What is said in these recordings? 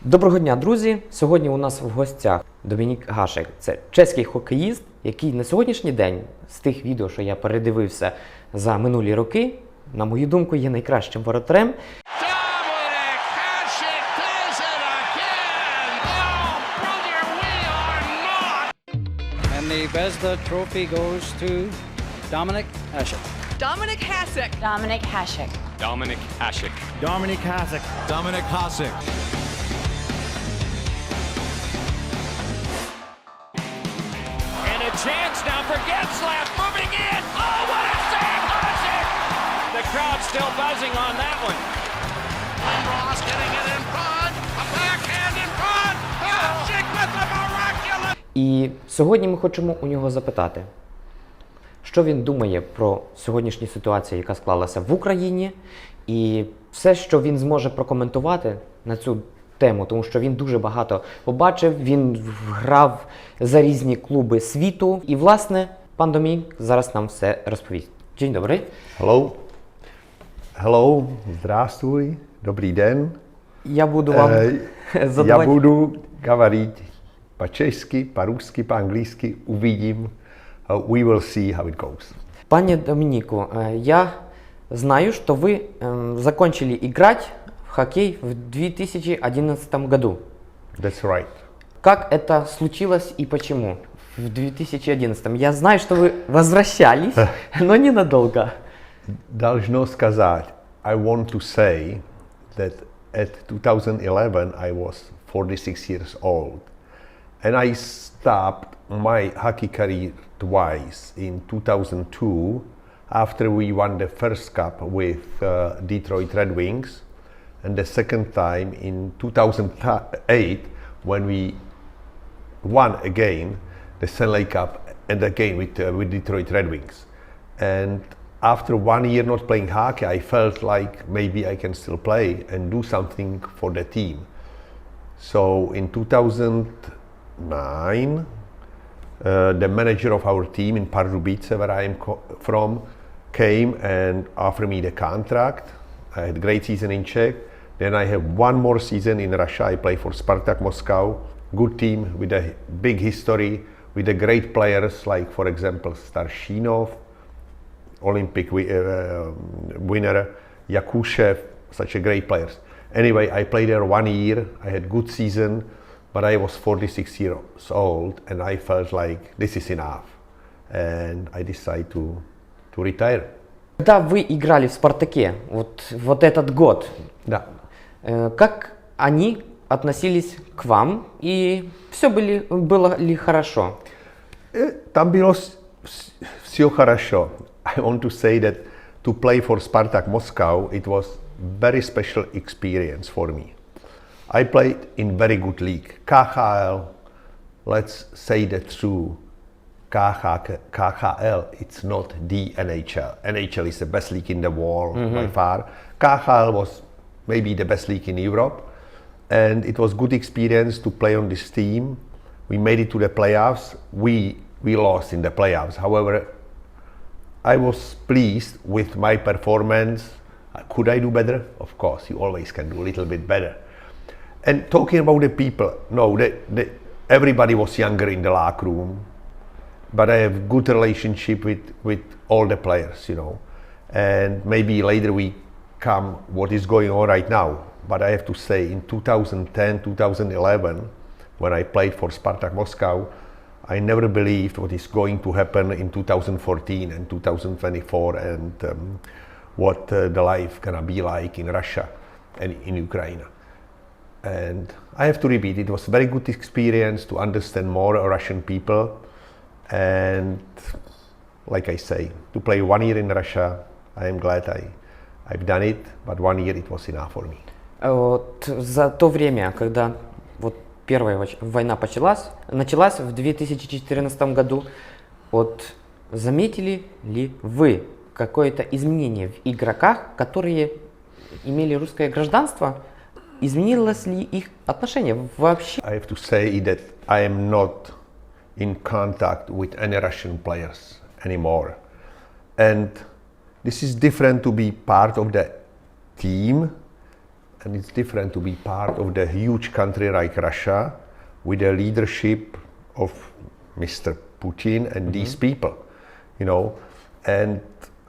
Доброго дня, друзі! Сьогодні у нас в гостях Домінік Гашек. Це чеський хокеїст, який на сьогоднішній день з тих відео, що я передивився за минулі роки, на мою думку, є найкращим воротарем. And the Vezda trophy goes to Dominic Hasek. Dominic Hasek. Dominic Hasek. Dominic Hasek. Dominic Hasek. Dominic Hasek. And a chance now for Getzlaff moving in. Oh, what a save, Hasek! The crowd's still buzzing on that one. Ross getting it in front. A backhand in front. Hasek with the miraculous. І сьогодні ми хочемо у нього запитати, що він думає про сьогоднішню ситуацію, яка склалася в Україні, і все, що він зможе прокоментувати на цю тему, тому що він дуже багато побачив, він грав за різні клуби світу. І, власне, пан Домінік зараз нам все розповість. День добрий. Hello, здравствуй, dobrý den. Я буду вам Я задавати... буду говорить по-чешски, по-русски, по-английски. Увидим. We will see how it goes. Пане Доминику, я знаю, что вы закончили играть в хоккей в 2011 году. That's right. Как это случилось и почему в 2011? Я знаю, что вы возвращались, но ненадолго. Должно сказать, I want to say that at 2011 I was 46 years old. And I stopped my hockey career twice. In 2002, after we won the first cup with Detroit Red Wings, and the second time in 2008 when we won again the Stanley Cup and again with Detroit Red Wings. And after 1 year not playing hockey, I felt like maybe I can still play and do something for the team. So in 2009, the manager of our team in Pardubice, where I am from, came and offered me the contract. I had a great season in Czech. Then I have one more season in Russia. I play for Spartak Moscow, good team with a big history, with the great players like, for example, Starshinov, Olympic winner, Yakushev, such a great players. Anyway, I played there 1 year. I had good season, but I was 46 years old, and I felt like this is enough, and I decided to retire. Когда вы играли в «Спартаке», вот этот год, Да. как они относились к вам, и было ли хорошо? Там было все хорошо. I want to say that to play for Spartak Moscow, it was very special experience for me. I played in very good league. KHL, let's say that true. KHL, it's not the NHL. NHL is the best league in the world by far. KHL was maybe the best league in Europe. And it was good experience to play on this team. We made it to the playoffs. We lost in the playoffs. However, I was pleased with my performance. Could I do better? Of course, you always can do a little bit better. And talking about the people, no, everybody was younger in the locker room, but I have good relationship with all the players, you know. And maybe later we come what is going on right now. But I have to say, in 2010, 2011, when I played for Spartak Moscow, I never believed what is going to happen in 2014 and 2024 and what the life gonna be like in Russia and in Ukraine. And I have to repeat, it was a very good experience to understand more Russian people. And like I say, to play 1 year in Russia, I am glad I've done it, but 1 year it was enough for me. Вот за то время, когда вот первая война началась в 2014 году, вот заметили ли вы какое-то изменение в игроках, которые имели русское гражданство? Изменилось ли их отношение вообще? I have to say that I am not in contact with any Russian players anymore. And this is different to be part of the team and it's different to be part of the huge country like Russia with the leadership of Mr. Putin and these people, you know. And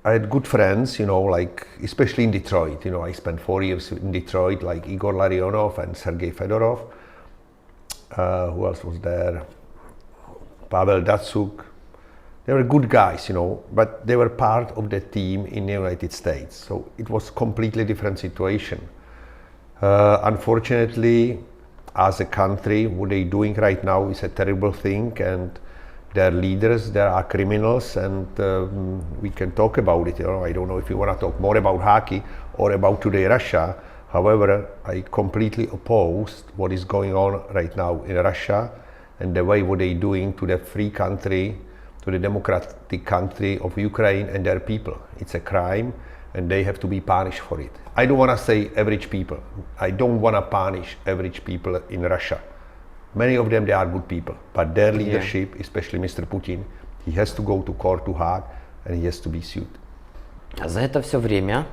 I had good friends, you know, like especially in Detroit. You know, I spent 4 years in Detroit, like Igor Larionov and Sergei Fedorov. Who else was there? Pavel Datsuk. They were good guys, you know, but they were part of the team in the United States. So it was completely different situation. Unfortunately, as a country, what they're doing right now is a terrible thing, and their leaders, they are criminals, and we can talk about it. You know, I don't know if you want to talk more about hockey or about today Russia. However, I completely oppose what is going on right now in Russia and the way what they're doing to the free country, to the democratic country of Ukraine and their people. It's a crime, and they have to be punished for it. I don't want to say average people. I don't want to punish average people in Russia. Many of them, they are good people, but their leadership, especially Mr. Putin, he has to go to court to Hague, and he has to be sued. За это все время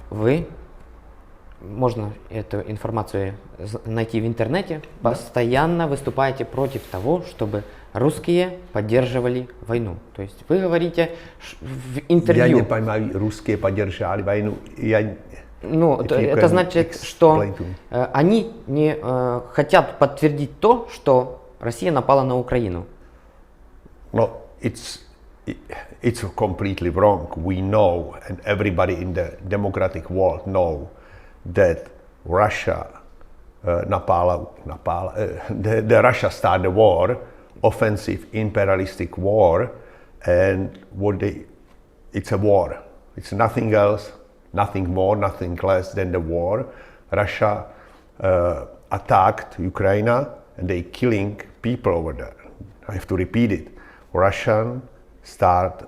вы, можно эту информацию найти в интернете, постоянно выступаете против того, чтобы русские поддерживали войну. То есть вы говорите в интервью... Я не понимаю, русские поддержали войну. Ну, это значит, что они не хотят подтвердить то, что Россия напала на Украину. No, it's completely wrong. We know, and everybody in the democratic world know, that Russia the Russia started a war, offensive imperialistic war, and it's a war. It's nothing else, nothing more, nothing less than the war. Russia attacked Ukraine, and they killing people over there. I have to repeat it. Russian start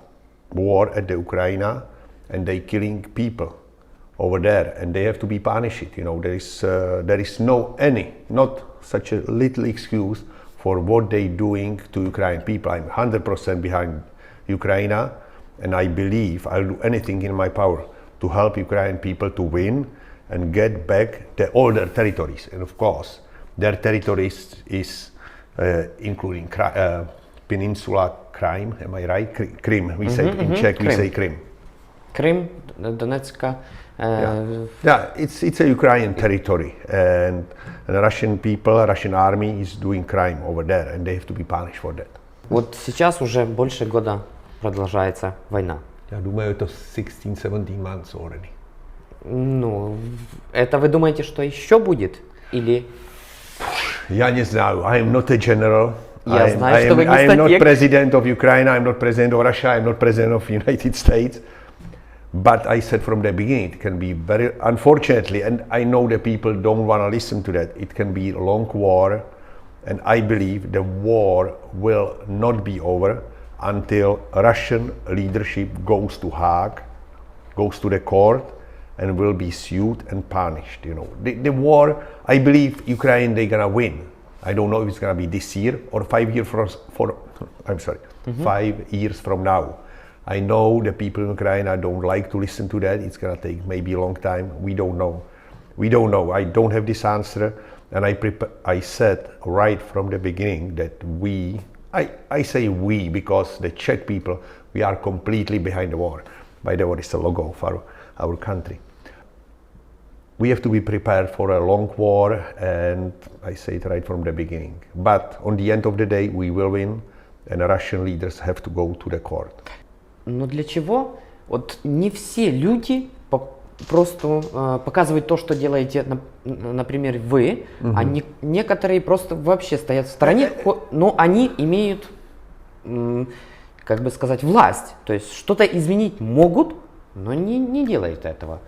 war at the Ukraine, and they killing people over there, and they have to be punished. You know, there is not such a little excuse for what they doing to Ukrainian people. I'm 100% behind Ukraine, and I believe I'll do anything in my power to help Ukrainian people to win and get back all their territories. And of course, their territories is including Peninsula Crimea. Am I right? Crimea. We say in Czech. We say Crimea. Крим, Донецька. Yeah, it's a Ukrainian territory, and the Russian people, Russian army is doing crime over there, and they have to be punished for that. Вот сейчас уже больше года продолжается война. Я думаю, это 16-17 months already. Ну, это вы думаете, что еще будет? Или... Я не знаю. I am not a general. Я знаю, что вы не I am not стратег. president of Ukraine. I am not president of Russia. I am not president of United States. But I said from the beginning, it can be very, unfortunately, and I know that people don't want to listen to that, it can be a long war, and I believe the war will not be over until Russian leadership goes to Hague, goes to the court, and will be sued and punished. You know, the war, I believe Ukraine, they're gonna win. I don't know if it's gonna be this year or 5 years from now. I know the people in Ukraine don't like to listen to that. It's gonna take maybe a long time. We don't know. I don't have this answer, and I said right from the beginning that I say we because the Czech people, we are completely behind the war. By the way, it's the logo of our country. We have to be prepared for a long war, and I say it right from the beginning. But on the end of the day, we will win, and the Russian leaders have to go to the court. Но для чего? Вот не все люди просто показывают то, что делаете, например, вы, а некоторые просто вообще стоят в стороне, но они имеют, как бы сказать, власть. То есть что-то изменить могут, но не делают этого.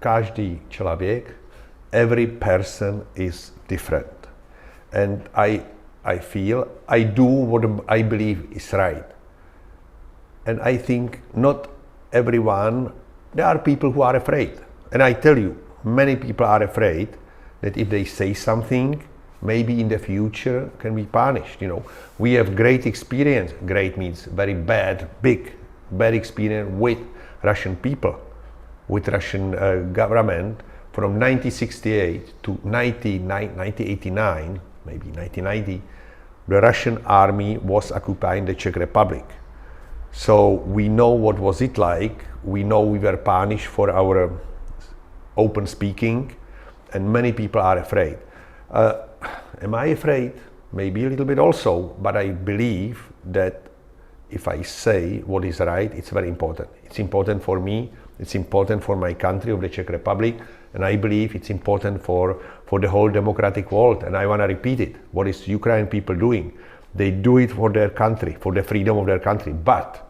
Каждый человек, every person is different. And I feel, I do what I believe is right. And I think not everyone, there are people who are afraid. And I tell you, many people are afraid that if they say something, maybe in the future can be punished. You know, we have great experience, great means very bad experience with Russian people, with Russian government from 1968 to 1989, maybe 1990, the Russian army was occupying the Czech Republic. So we know what was it like. We know we were punished for our open speaking, and many people are afraid. Am I afraid? Maybe a little bit also, but I believe that if I say what is right, it's very important. It's important for me, it's important for my country of the Czech Republic, and I believe it's important for the whole democratic world. And I want to repeat it. What is Ukrainian people doing? They do it for their country, for the freedom of their country, but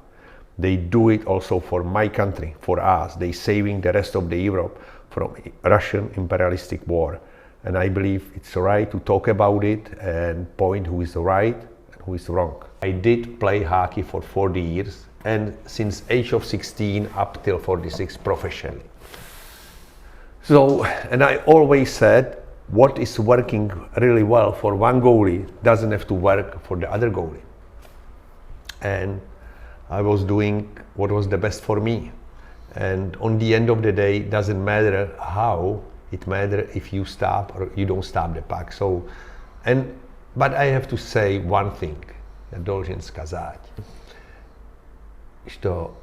they do it also for my country, for us. They saving the rest of the Europe from Russian imperialistic war. And I believe it's right to talk about it and point who is right and who is wrong. I did play hockey for 40 years, and since age of 16 up till 46 professionally. So, and I always said, what is working really well for one goalie doesn't have to work for the other goalie. And I was doing what was the best for me. And on the end of the day, it doesn't matter how, it matters if you stop or you don't stop the puck. So, but I have to say one thing, я должен сказать, что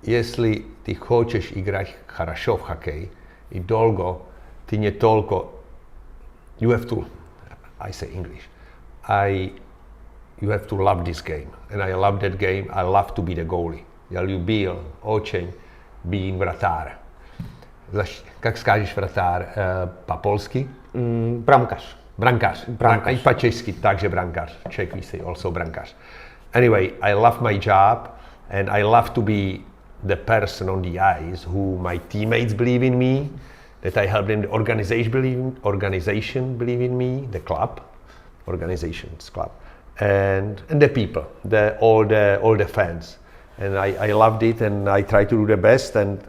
если ты хочешь играть хорошо в хоккей и долго, ты не только, you have to, I say English, you have to love this game. And I love that game, I love to be the goalie. Я любил очень быть вратарем. Как скажешь вратарь по-польски? Брамкаш. Brankář. I по-českи также brankář. Czech we say also brankář. Anyway, I love my job and I love to be the person on the ice who my teammates believe in me, that I help them, the organization believe in me, the club, organizations club, and the people, all the fans. And I loved it and I try to do the best, and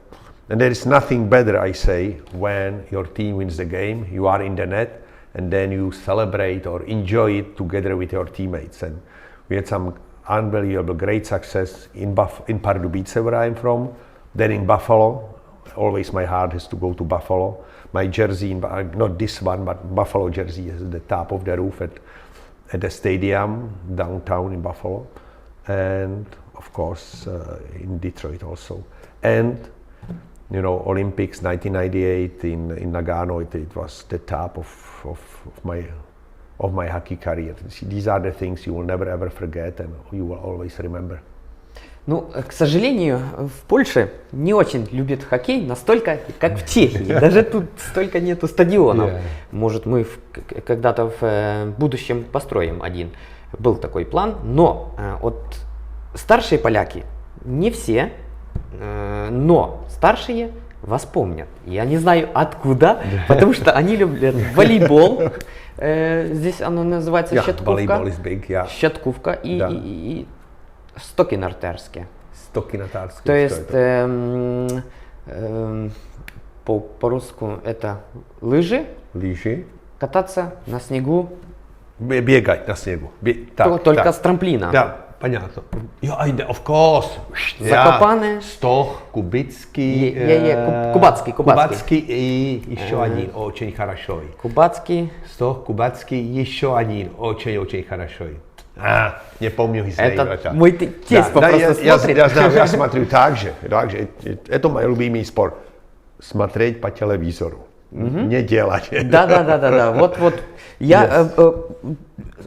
there is nothing better, I say, when your team wins the game, you are in the net, and then you celebrate or enjoy it together with your teammates. And we had some unbelievable, great success in Pardubice, where I'm from, then in Buffalo. Always my heart has to go to Buffalo. My jersey, not this one, but Buffalo jersey is at the top of the roof at the stadium downtown in Buffalo. And of course in Detroit also. And you know, Olympics 1998 in Nagano, it was the top of my hockey career. These are the things you will never ever forget and you will always remember. Ну, к сожалению, в Польше не очень любят хоккей настолько, как в Чехии. Даже тут столько нету стадионов. Может, мы когда-то в будущем построим один. Был такой план. Но вот старшие поляки, не все, но старшие вас помнят. Я не знаю откуда, потому что они любят волейбол. Здесь оно называется щаткówka. Big, Щаткówka и стоки нартерские. Стоки нартерские. То есть по-русски это лыжи. Лыжи. Кататься на снегу. Бегать на снегу. Только с трамплина. Да, понятно. Of course. Закопаны. Стох, кубицкий. Кубацкий. И еще один очень хороший. Кубацкий. Стох, кубацкий, еще один очень хороший. Не помню из Это мой тесть просто смотрит. Я знаю, я смотрю также. Это мой любимый спорт. Смотреть по телевизору. Не делать. Да. Вот. Я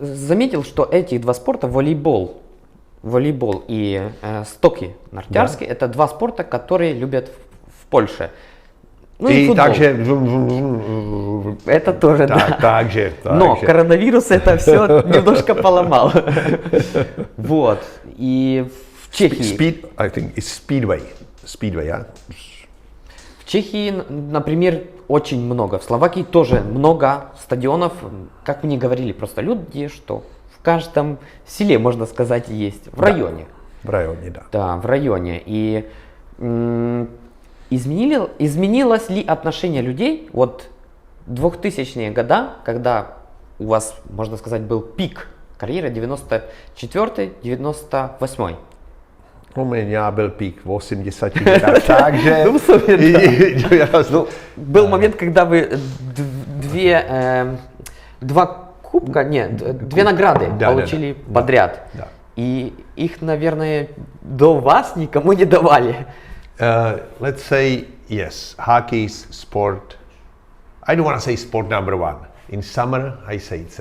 заметил, что эти два спорта, волейбол и стоки нартерские, это два спорта, которые любят в Польше. Ну и футбол. Также... Это тоже, да. Также. Но коронавирус это все немножко поломал. Вот. И в Чехии... I think it's Speedway, yeah? В Чехии, например, очень много. В Словакии тоже много стадионов. Как мне говорили просто люди, что в каждом селе, можно сказать, есть. В районе. В районе, да. Да, в районе. И изменилось ли отношение людей от 2000-е года, когда у вас, можно сказать, был пик карьеры 94-98? U меня был пик в 80 годах, takže... Ну, был момент, когда вы две награды получили подряд. Да. И их, наверное, до вас никому не давали. Let's say, yes, hockey is sport. I don't want to say sport number one. In summer, I say it's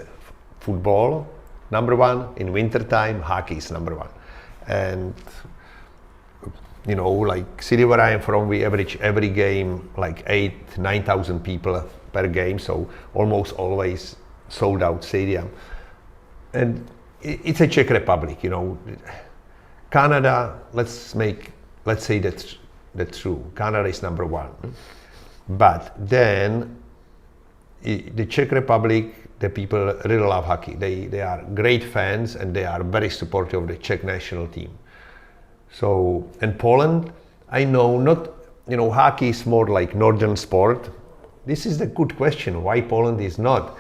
football number one. In winter time, hockey is number one. And you know, like city where I am from, we average every game like 9,000 people per game, so almost always sold out stadium. And it's a Czech Republic, you know. Canada, let's say that's true. Canada is number one. But then the Czech Republic, the people really love hockey. They are great fans and they are very supportive of the Czech national team. So, in Poland, I know hockey is more like northern sport. This is the good question, why Poland is not.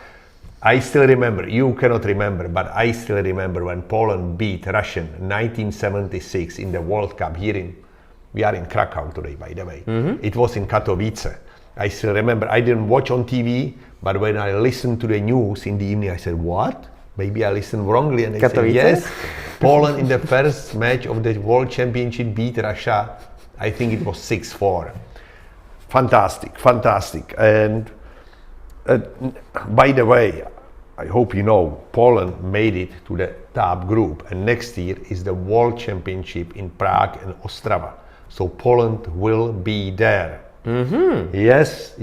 I still remember, you cannot remember, but I still remember when Poland beat Russia in 1976 in the World Cup we are in Krakow today, by the way. Mm-hmm. It was in Katowice. I still remember, I didn't watch on TV, but when I listened to the news in the evening, I said, what? Maybe I listened wrongly, and they said, yes, Poland in the first match of the World Championship beat Russia. I think it was 6-4. Fantastic. And by the way, I hope you know, Poland made it to the top group, and next year is the World Championship in Prague and Ostrava. So Poland will be there. Mm-hmm. Yes,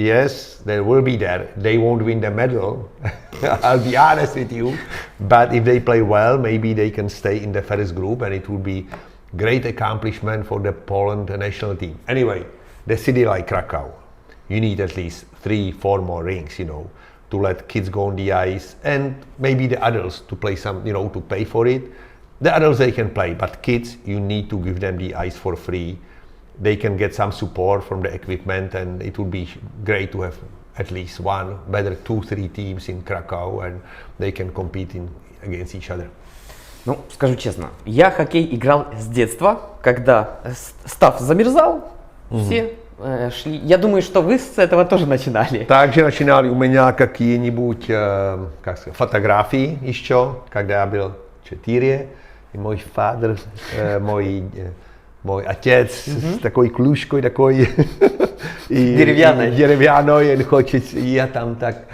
they will be there. They won't win the medal, I'll be honest with you. But if they play well, maybe they can stay in the first group, and it will be great accomplishment for the Poland national team. Anyway, the city like Krakow, you need at least 3-4 more rinks, you know, to let kids go on the ice, and maybe the adults to play some, you know, to pay for it. The adults, they can play, but kids, you need to give them the ice for free. They can get some support from the equipment, and it would be great to have at least one, better 2-3 teams in Krakow, and they can compete against each other. Ну, скажу честно, я хоккей играл с детства, когда став замерзал, все шли. Я думаю, что вы с этого тоже начинали. Takže начинали у меня какие-нибудь фотографии еще, когда я был 4, и мой father, мой отец с такой клюшкой такой деревянной, он хочет, я там так,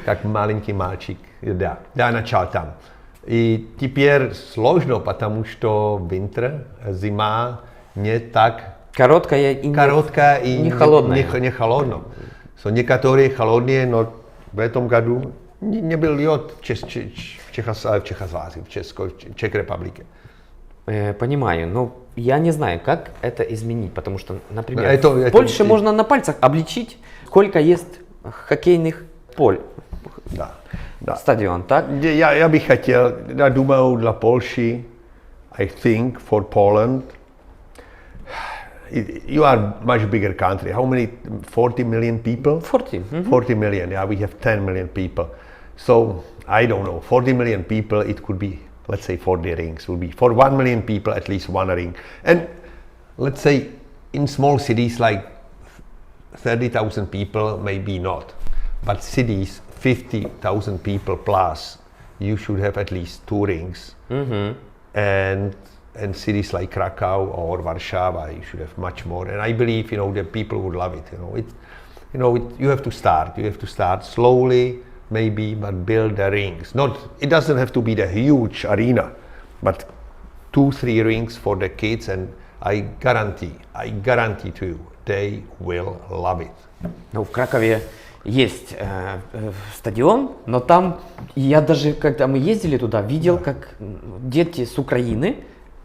как маленький мальчик, да, начал там. И теперь сложно, потому что зима не так короткая и не холодная. Не холодно. So, некоторые холодные, но в этом году не был лед в Чехословакии, в Чех Республике. Понимаю, но я не знаю, как это изменить, потому что, например, в Польше можно на пальцах обличить, сколько есть хоккейных поль. Да. Стадион, так? Я бы хотел, я думаю, для Польши, I think, for Poland, you are much bigger country. How many? 40 million people? 40. Mm-hmm. 40 million, yeah, we have 10 million people. So, I don't know, 40 million people, it could be, let's say 40 rings will be. For 1 million people, at least one ring. And let's say in small cities like 30,000 people, maybe not. But cities, 50,000 people plus, you should have at least 2 rings. Mm-hmm. And cities like Krakow or Warsaw, you should have much more. And I believe, you know, the people would love it. You have to start. You have to start slowly, maybe, but build the rings. It doesn't have to be the huge arena, but 2-3 rings for the kids, and I guarantee to you, they will love it. Ну, в Кракове есть стадион, но там, я даже, когда мы ездили туда, видел, как дети с Украины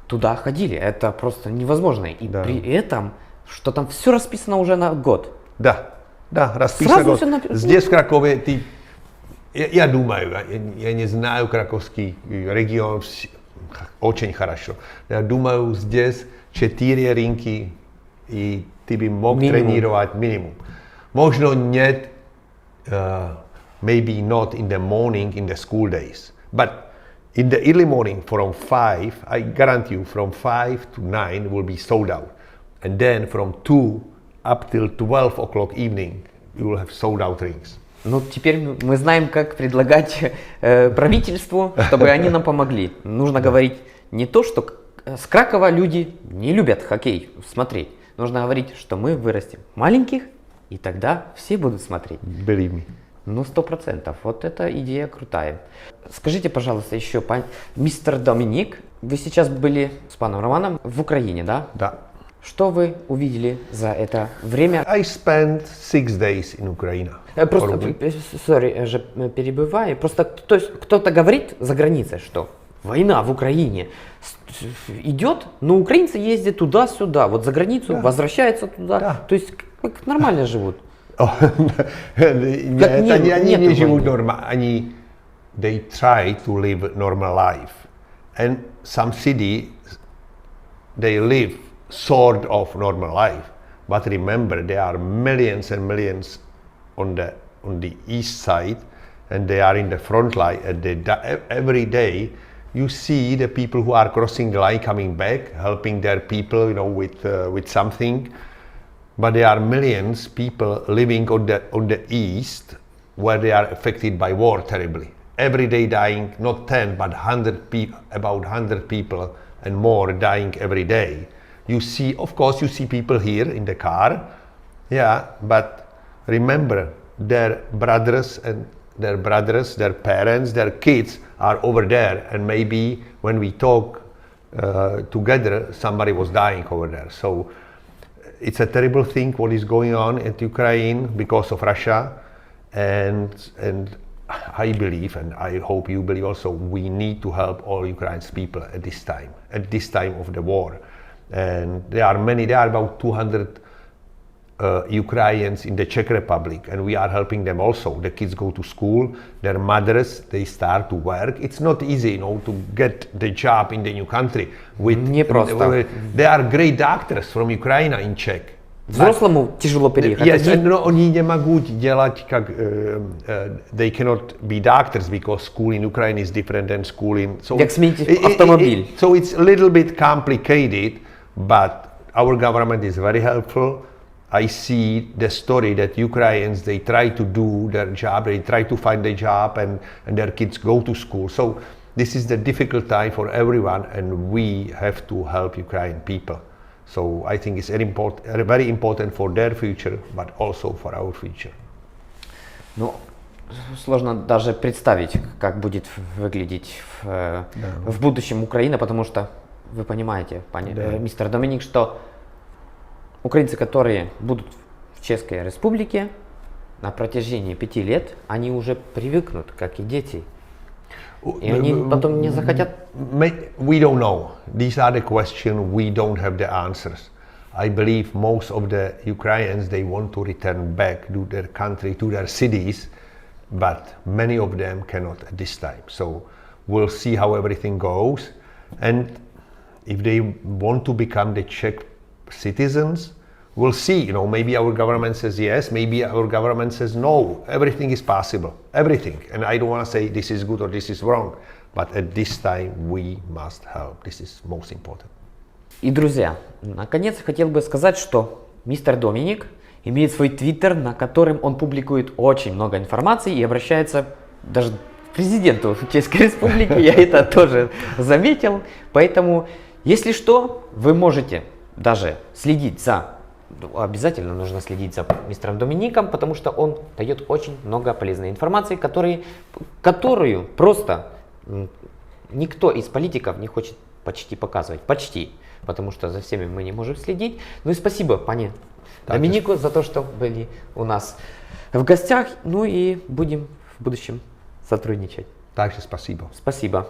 туда ходили. Это просто невозможно. И при этом, что там все расписано уже на год. Да, расписано год. Здесь в Кракове я думаю, я не знаю краковский регион очень хорошо. Я думаю, здесь 4 ринки, и ты бы мог тренировать минимум. Можно нет, maybe not in the morning, in the school days. But In the early morning from 5, I guarantee you, from 5 to 9 will be sold out. And then from 2 up till 12 o'clock evening, you will have sold out drinks. Ну, теперь мы знаем, как предлагать правительству, чтобы они нам помогли. Нужно говорить не то, что с Кракова люди не любят хоккей смотреть. Нужно говорить, что мы вырастим маленьких, и тогда все будут смотреть. Believe me. Ну, 100%. Вот эта идея крутая. Скажите, пожалуйста, еще, мистер Доминик, вы сейчас были с паном Романом в Украине, да? Да. Что вы увидели за это время? I spent 6 days in Ukraine. Просто, sorry, же перебиваю. Просто то есть, кто-то говорит за границей, что война в Украине идет, но украинцы ездят туда-сюда, вот за границу, возвращаются туда. Да. То есть как нормально живут. Нет, они не живут нормально, они they try to live normal life, and some city they live sort of normal life, but remember there are millions and millions on the east side, and they are in the front line, and every day you see the people who are crossing the line coming back, helping their people, you know, with something. But there are millions people living on the east where they are affected by war terribly. Every day dying, not 10, but 100 people, about 100 people and more dying every day. You see, of course, you see people here in the car, yeah, but remember, their brothers, their parents, their kids are over there, and maybe when we talk together, somebody was dying over there. So it's a terrible thing what is going on in Ukraine because of Russia, and I believe, and I hope you believe also, we need to help all Ukraine's people at this time of the war. And there are about 200 Ukrainians in the Czech Republic, and we are helping them also. The kids go to school, their mothers, they start to work. It's not easy, you know, to get the job in the new country. Не просто. There are great doctors from Ukraine in Czech. Взрослому тяжело переехать. Yes, and no, oni nemogou dělat, they cannot be doctors because school in Ukraine is different than school in... So Jak smět automobil. So it's a little bit complicated, but our government is very helpful. I see the story that Ukrainians, they try to do their job, they try to find a job, and their kids go to school. So this is the difficult time for everyone, and we have to help Ukrainian people. So I think it's very important for their future, but also for our future. Ну, сложно даже представить, как будет выглядеть в будущем Украина, потому что вы понимаете, мистер Доминик, что украинцы, которые будут в Чешской Республике на протяжении 5 лет, они уже привыкнут, как и дети. И они потом не захотят. We don't know. These are the questions, we don't have the answers. I believe most of the Ukrainians, they want to return back to their country, to their cities, but many of them cannot at this time. So we'll see how everything goes. And if they want to become the Czech citizens, we'll see, you know, maybe our government says yes, maybe our government says no. Everything is possible, everything. And I don't want to say this is good or this is wrong, but at this time we must help. This is most important. И, друзья, наконец хотел бы сказать, что мистер Доминик имеет свой твиттер, на котором он публикует очень много информации и обращается даже к президенту Чешской Республики. Я это тоже заметил. Поэтому, если что, вы можете даже следить обязательно нужно следить за мистером Домиником, потому что он дает очень много полезной информации, которую просто никто из политиков не хочет почти показывать. Почти. Потому что за всеми мы не можем следить. Ну и спасибо, пане Доминику, за то, что были у нас в гостях. Ну и будем в будущем сотрудничать. Также спасибо. Спасибо.